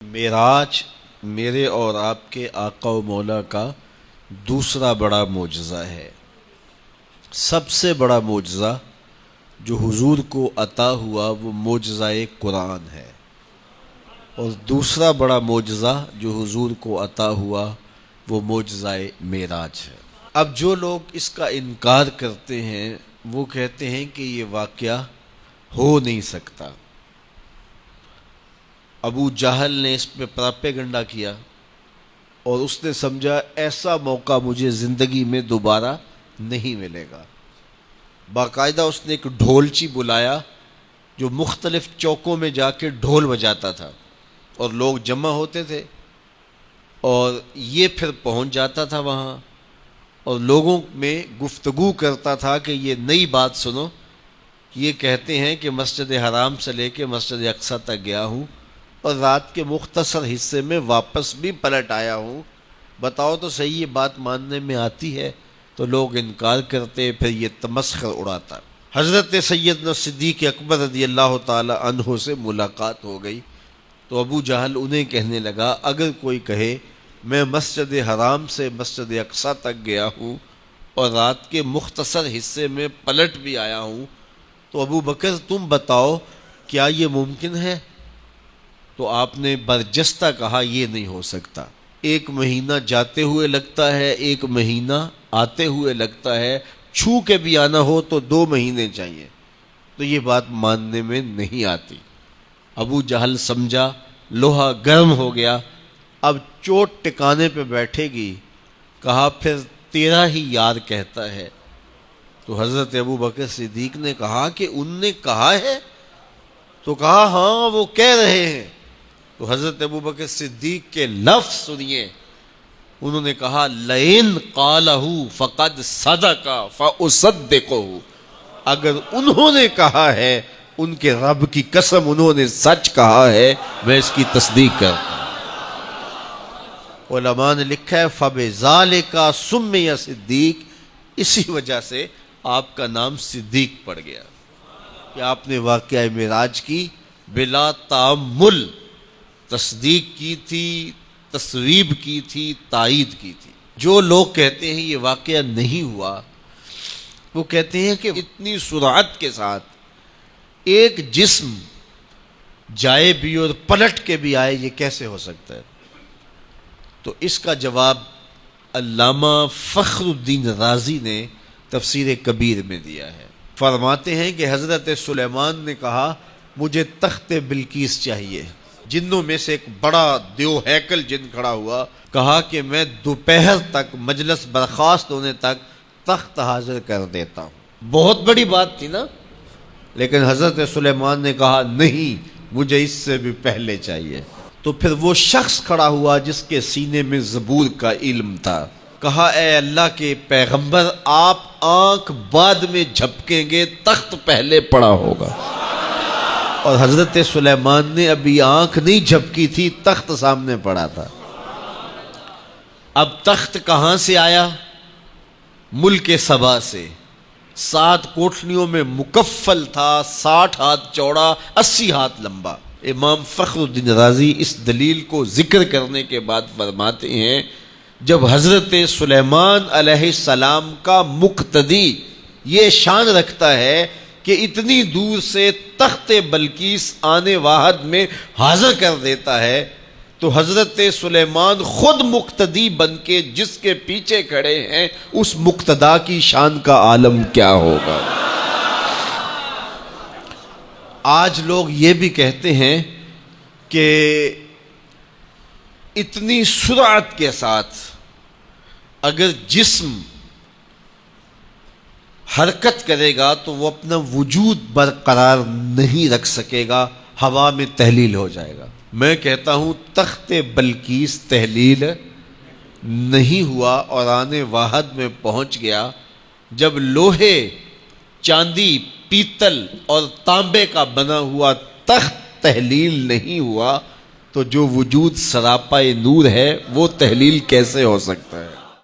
معراج میرے اور آپ کے آقا و مولا کا دوسرا بڑا معجزہ ہے۔ سب سے بڑا معجزہ جو حضور کو عطا ہوا وہ معجزہ قرآن ہے، اور دوسرا بڑا معجزہ جو حضور کو عطا ہوا وہ معجزہ معراج ہے۔ اب جو لوگ اس کا انکار کرتے ہیں وہ کہتے ہیں کہ یہ واقعہ ہو نہیں سکتا۔ ابو جہل نے اس پہ پراپیگنڈا کیا اور اس نے سمجھا ایسا موقع مجھے زندگی میں دوبارہ نہیں ملے گا۔ باقاعدہ اس نے ایک ڈھولچی بلایا جو مختلف چوکوں میں جا کے ڈھول بجاتا تھا، اور لوگ جمع ہوتے تھے اور یہ پھر پہنچ جاتا تھا وہاں اور لوگوں میں گفتگو کرتا تھا کہ یہ نئی بات سنو، یہ کہتے ہیں کہ مسجد حرام سے لے کے مسجد اقصی تک گیا ہوں اور رات کے مختصر حصے میں واپس بھی پلٹ آیا ہوں، بتاؤ تو صحیح یہ بات ماننے میں آتی ہے؟ تو لوگ انکار کرتے، پھر یہ تمسخر اڑاتا۔ حضرت سیدنا صدیق اکبر رضی اللہ تعالی عنہ سے ملاقات ہو گئی تو ابو جہل انہیں کہنے لگا اگر کوئی کہے میں مسجد حرام سے مسجد اقصی تک گیا ہوں اور رات کے مختصر حصے میں پلٹ بھی آیا ہوں تو ابو بکر تم بتاؤ کیا یہ ممکن ہے؟ تو آپ نے برجستہ کہا یہ نہیں ہو سکتا، 1 مہینہ جاتے ہوئے لگتا ہے، 1 مہینہ آتے ہوئے لگتا ہے، چھو کے بھی آنا ہو تو 2 مہینے چاہیے، تو یہ بات ماننے میں نہیں آتی۔ ابو جہل سمجھا لوہا گرم ہو گیا، اب چوٹ ٹکانے پہ بیٹھے گی، کہا پھر تیرا ہی یار کہتا ہے۔ تو حضرت ابو بکر صدیق نے کہا کہ ان نے کہا ہے؟ تو کہا ہاں وہ کہہ رہے ہیں۔ تو حضرت ابو بکر صدیق کے لفظ سنیے، انہوں نے کہا لئن قالہ فقد صدق فاصدقہ، اگر انہوں نے کہا ہے ان کے رب کی قسم انہوں نے سچ کہا ہے، میں اس کی تصدیق کرتا ہوں۔ علماء نے لکھا ہے فبذالک سمی صدیق، اسی وجہ سے آپ کا نام صدیق پڑ گیا کہ آپ نے واقعہ معراج کی بلا تأمل تصدیق کی تھی، تصویب کی تھی، تائید کی تھی۔ جو لوگ کہتے ہیں یہ واقعہ نہیں ہوا، وہ کہتے ہیں کہ اتنی سرعت کے ساتھ ایک جسم جائے بھی اور پلٹ کے بھی آئے، یہ کیسے ہو سکتا ہے؟ تو اس کا جواب علامہ فخر الدین رازی نے تفسیر کبیر میں دیا ہے۔ فرماتے ہیں کہ حضرت سلیمان نے کہا مجھے تخت بلقیس چاہیے۔ جنوں میں سے ایک بڑا دیو ہیکل جن کھڑا ہوا، کہا کہ میں دوپہر تک مجلس برخاست ہونے تک تخت حاضر کر دیتا ہوں۔ بہت بڑی بات تھی نا، لیکن حضرت سلیمان نے کہا نہیں مجھے اس سے بھی پہلے چاہیے۔ تو پھر وہ شخص کھڑا ہوا جس کے سینے میں زبور کا علم تھا، کہا اے اللہ کے پیغمبر آپ آنکھ بعد میں جھپکیں گے، تخت پہلے پڑا ہوگا۔ اور حضرت سلیمان نے ابھی آنکھ نہیں جھپکی تھی، تخت سامنے پڑا تھا۔ اب تخت کہاں سے آیا؟ ملک سبا سے۔ 7 کوٹھلیوں میں مکفل تھا، 60 ہاتھ چوڑا، 80 ہاتھ لمبا۔ امام فخر الدین رازی اس دلیل کو ذکر کرنے کے بعد فرماتے ہیں جب حضرت سلیمان علیہ السلام کا مقتدی یہ شان رکھتا ہے کہ اتنی دور سے تخت بلقیس آنے واحد میں حاضر کر دیتا ہے، تو حضرت سلیمان خود مقتدی بن کے جس کے پیچھے کھڑے ہیں اس مقتدا کی شان کا عالم کیا ہوگا۔ آج لوگ یہ بھی کہتے ہیں کہ اتنی سرعت کے ساتھ اگر جسم حرکت کرے گا تو وہ اپنا وجود برقرار نہیں رکھ سکے گا، ہوا میں تحلیل ہو جائے گا۔ میں کہتا ہوں تخت بلقیس تحلیل نہیں ہوا اور آنے واحد میں پہنچ گیا۔ جب لوہے، چاندی، پیتل اور تانبے کا بنا ہوا تخت تحلیل نہیں ہوا تو جو وجود سراپا نور ہے وہ تحلیل کیسے ہو سکتا ہے؟